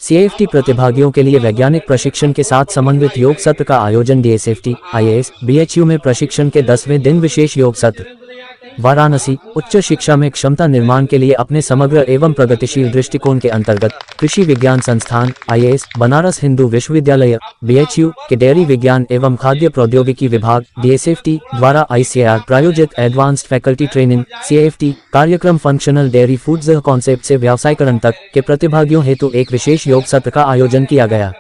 CFT प्रतिभागियों के लिए वैज्ञानिक प्रशिक्षण के साथ समन्वित योग सत्र का आयोजन। डीएसएफटी आईएएस बीएचयू में प्रशिक्षण के 10वें दिन विशेष योग सत्र। वाराणसी उच्च शिक्षा में क्षमता निर्माण के लिए अपने समग्र एवं प्रगतिशील दृष्टिकोण के अंतर्गत कृषि विज्ञान संस्थान आईएएस, बनारस हिंदू विश्वविद्यालय बीएचयू के डेयरी विज्ञान एवं खाद्य प्रौद्योगिकी विभाग डीएसएफटी द्वारा आईसीएआर प्रायोजित एडवांस्ड फैकल्टी ट्रेनिंग सीएफटी कार्यक्रम फंक्शनल डेयरी फूड्स कॉन्सेप्ट से व्यवसायीकरण तक के प्रतिभागियों हेतु एक विशेष योग सत्र का आयोजन किया गया।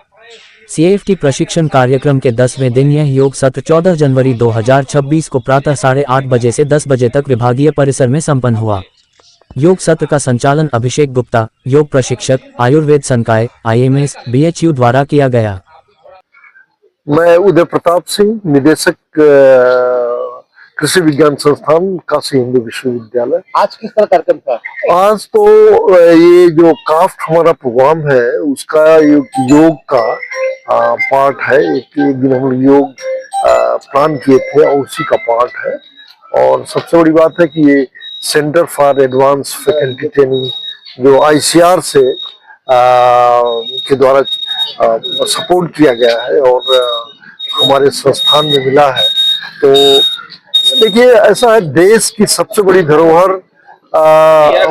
सीएफटी प्रशिक्षण कार्यक्रम के 10वें दिन यह योग सत्र 14 जनवरी 2026 को प्रातः 8:30 बजे से 10 बजे तक विभागीय परिसर में संपन्न हुआ। योग सत्र का संचालन अभिषेक गुप्ता, योग प्रशिक्षक, आयुर्वेद संकाय आईएमएस बीएचयू द्वारा किया गया। मैं उदय प्रताप सिंह, निदेशक कृषि विज्ञान संस्थान काशी हिंदू विश्वविद्यालय। आज किस तरह कार्यक्रम था? आज तो ये जो काफ्ट हमारा प्रोग्राम है उसका योग का पार्ट है। एक दिन हम लोग योग प्लान किए थे और उसी का पार्ट है। और सबसे बड़ी बात है कि ये centre for advance faculty training जो आईसीआर से के द्वारा सपोर्ट किया गया है और हमारे संस्थान में मिला है। तो देखिए ऐसा है, देश की सबसे बड़ी धरोहर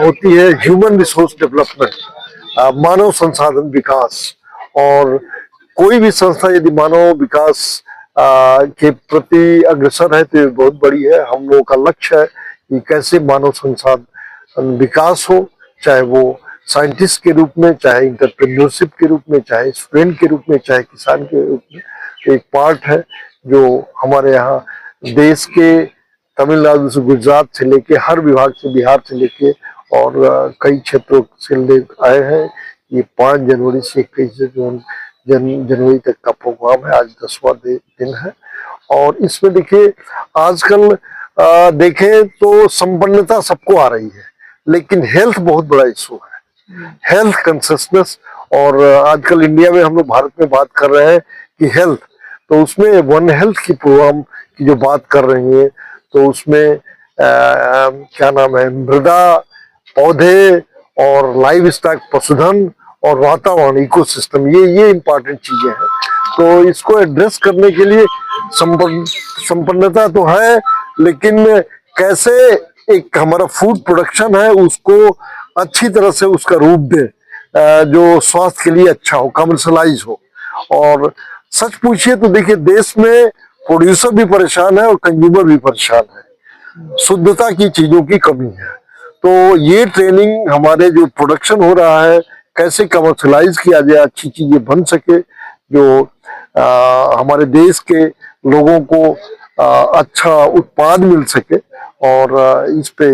होती है ह्यूमन रिसोर्स डेवलपमेंट, मानव संसाधन विकास। और कोई भी संस्था यदि मानव विकास के प्रति अग्रसर है तो ये बहुत बड़ी है। हम लोगों का लक्ष्य है कि कैसे मानव संसाधन विकास हो, चाहे वो साइंटिस्ट के रूप में, चाहे इंटरप्रेन्योरशिप के रूप में, चाहे स्टूडेंट के रूप में, चाहे किसान के रूप में। एक पार्ट है जो हमारे यहाँ देश के तमिलनाडु से गुजरात से लेके हर विभाग से, बिहार से लेके और कई क्षेत्रों से लोग आए हैं। ये 5 जनवरी से 21 जनवरी तक का प्रोग्राम है। आज 10वां दिन है। और इसमें देखिए आजकल देखें तो संपन्नता सबको आ रही है, लेकिन हेल्थ बहुत बड़ा इशू है, हेल्थ कॉन्शियसनेस। और आजकल इंडिया में हम लोग भारत में बात कर रहे हैं कि हेल्थ, तो उसमें वन हेल्थ की प्रोग्राम की जो बात कर रही है तो उसमें क्या नाम है, मृदा, पौधे और लाइव स्टॉक, पशुधन और वातावरण, इकोसिस्टम, ये इंपॉर्टेंट चीजें हैं। तो इसको एड्रेस करने के लिए संपन्नता तो है, लेकिन कैसे एक हमारा फूड प्रोडक्शन है उसको अच्छी तरह से उसका रूप दे जो स्वास्थ्य के लिए अच्छा हो, कमर्शलाइज हो। और सच पूछिए तो देखिए देश में प्रोड्यूसर भी परेशान है और कंज्यूमर भी परेशान है, शुद्धता की चीजों की कमी है। तो ये ट्रेनिंग हमारे जो प्रोडक्शन हो रहा है कैसे कमर्शलाइज किया जाए, अच्छी चीजें बन सके, जो हमारे देश के लोगों को अच्छा उत्पाद मिल सके, और इस पे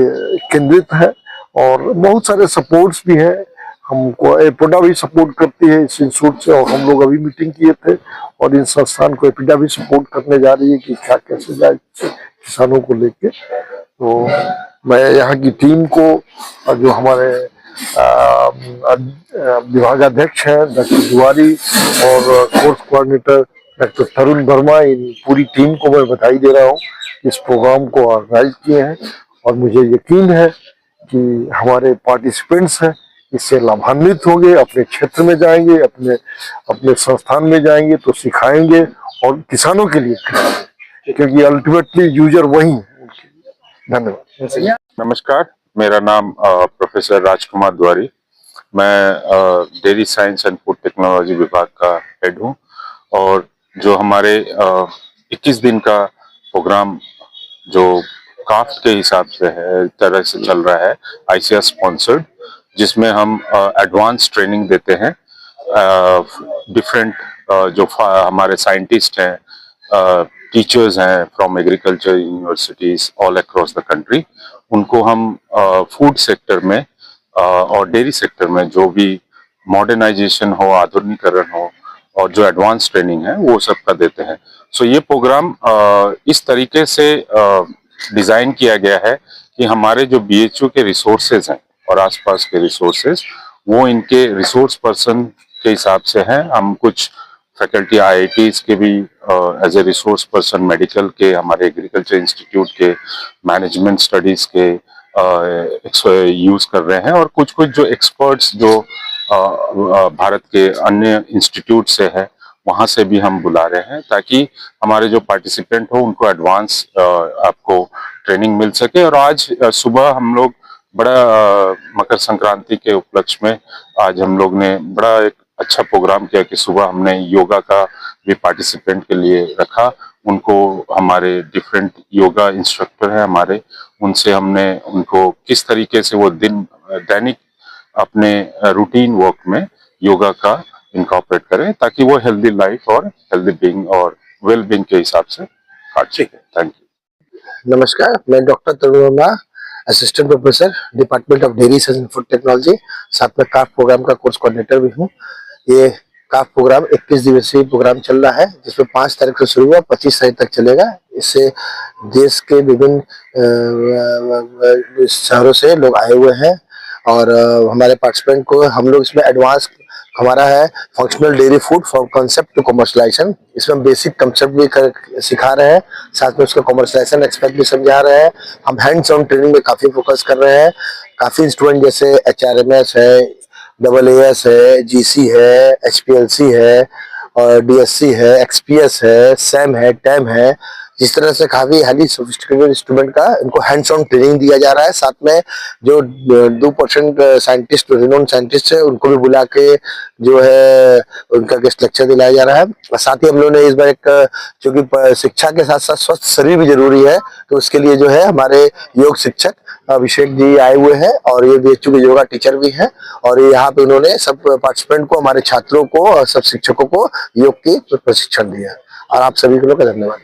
केंद्रित है। और बहुत सारे सपोर्ट्स भी हैं, हमको एपोडा भी सपोर्ट करती है इस इंस्टीट्यूट से, और हम लोग अभी मीटिंग किए थे और इन संस्थान को एपोडा भी सपोर्ट करने जा रही है कि क्या कैसे जाए किसानों को लेके। तो मैं यहाँ की टीम को और जो हमारे विभागाध्यक्ष हैं डॉक्टर तिवारी और कोर्स कोऑर्डिनेटर डॉक्टर तरुण वर्मा, इन पूरी टीम को मैं बधाई दे रहा हूँ इस प्रोग्राम को ऑर्गेनाइज किए हैं। और मुझे यकीन है कि हमारे पार्टिसिपेंट्स हैं इससे लाभान्वित होंगे, अपने क्षेत्र में जाएंगे, अपने संस्थान में जाएंगे तो सिखाएंगे और किसानों के लिए करेंगे, क्योंकि अल्टीमेटली यूजर वही है। धन्यवाद। नमस्कार, मेरा नाम प्रोफेसर राजकुमार द्वारी, मैं dairy science and food technology विभाग का हेड हूँ। और जो हमारे 21 दिन का प्रोग्राम जो काफ्ट के हिसाब से है, तरह से चल रहा है, आईसीआर स्पॉन्सर्ड, जिसमें हम एडवांस ट्रेनिंग देते हैं डिफरेंट जो हमारे साइंटिस्ट हैं, टीचर्स हैं from agriculture universities all across the country. उनको हम फूड सेक्टर में और डेयरी सेक्टर में जो भी मॉडर्नाइजेशन हो, आधुनिकीकरण हो और जो एडवांस ट्रेनिंग है वो सब का देते हैं। सो ये प्रोग्राम इस तरीके से डिजाइन किया गया है कि हमारे जो बीएचयू के रिसोर्सेज हैं और आसपास के रिसोर्सेज, वो इनके रिसोर्स पर्सन के हिसाब से हैं। हम कुछ फैकल्टी आईआईटीज के भी as a resource person, medical के, हमारे एग्रीकल्चर इंस्टीट्यूट के, मैनेजमेंट स्टडीज के यूज कर रहे हैं। और कुछ जो एक्सपर्ट्स जो भारत के अन्य इंस्टीट्यूट से है, वहां से भी हम बुला रहे हैं ताकि हमारे जो पार्टिसिपेंट हो उनको एडवांस आपको ट्रेनिंग मिल सके। और आज सुबह हम लोग बड़ा मकर संक्रांति के उपलक्ष्य में आज हम लोग ने बड़ा एक अच्छा प्रोग्राम किया कि सुबह हमने योगा का भी पार्टिसिपेंट के लिए रखा। उनको हमारे डिफरेंट योगा इंस्ट्रक्टर हैं हमारे, उनसे हमने उनको किस तरीके से वो दैनिक अपने रूटीन वर्क में योगा का इनकॉर्पोरेट करें ताकि वो हेल्दी लाइफ और हेल्दी बीइंग और वेल बीइंग के हिसाब से काट सके। Thank you. नमस्कार, मैं doctor Tarun Verma, assistant professor department of dairy science and food technology, साथ में काफ प्रोग्राम का कोर्स कोऑर्डिनेटर भी हूँ। ये काफ प्रोग्राम 21 दिवसीय प्रोग्राम चल रहा है जिसमें 5 तारीख से शुरू हुआ, 25 तारीख तक चलेगा। इससे देश के विभिन्न शहरों से लोग आए हुए हैं और हमारे पार्टिसिपेंट को हम लोग इसमें एडवांस हमारा है functional dairy food from concept to commercialisation. इसमें हम बेसिक कंसेप्ट भी सिखा रहे हैं, साथ में उसका कमर्शलाइजेशन एक्सपेक्ट भी समझा रहे हैं। हम हैंड्स ऑन ट्रेनिंग में काफी फोकस कर रहे हैं। काफी स्टूडेंट जैसे HRMS है, AAS है, GC है, HPLC है और DSC है, XPS है, SAM है, TAM है। जिस तरह से काफी हाईली सोफिस्टिकेटेड इंस्ट्रूमेंट का इनको हैंड्स ऑन ट्रेनिंग दिया जा रहा है। साथ में जो 2% साइंटिस्ट रिनोन साइंटिस्ट है उनको भी बुला के जो है उनका गेस्ट लेक्चर दिलाया जा रहा है। और साथ ही हम लोगों ने इस बार एक, क्योंकि शिक्षा के साथ साथ स्वस्थ शरीर भी जरूरी है, तो उसके लिए जो है हमारे योग शिक्षक अभिषेक जी आए हुए हैं और ये BHU के योगा टीचर भी हैं और यहाँ पे उन्होंने सब पार्टिसिपेंट को, हमारे छात्रों को और सब शिक्षकों को योग की प्रशिक्षण दिया। और आप सभी को लोग का धन्यवाद।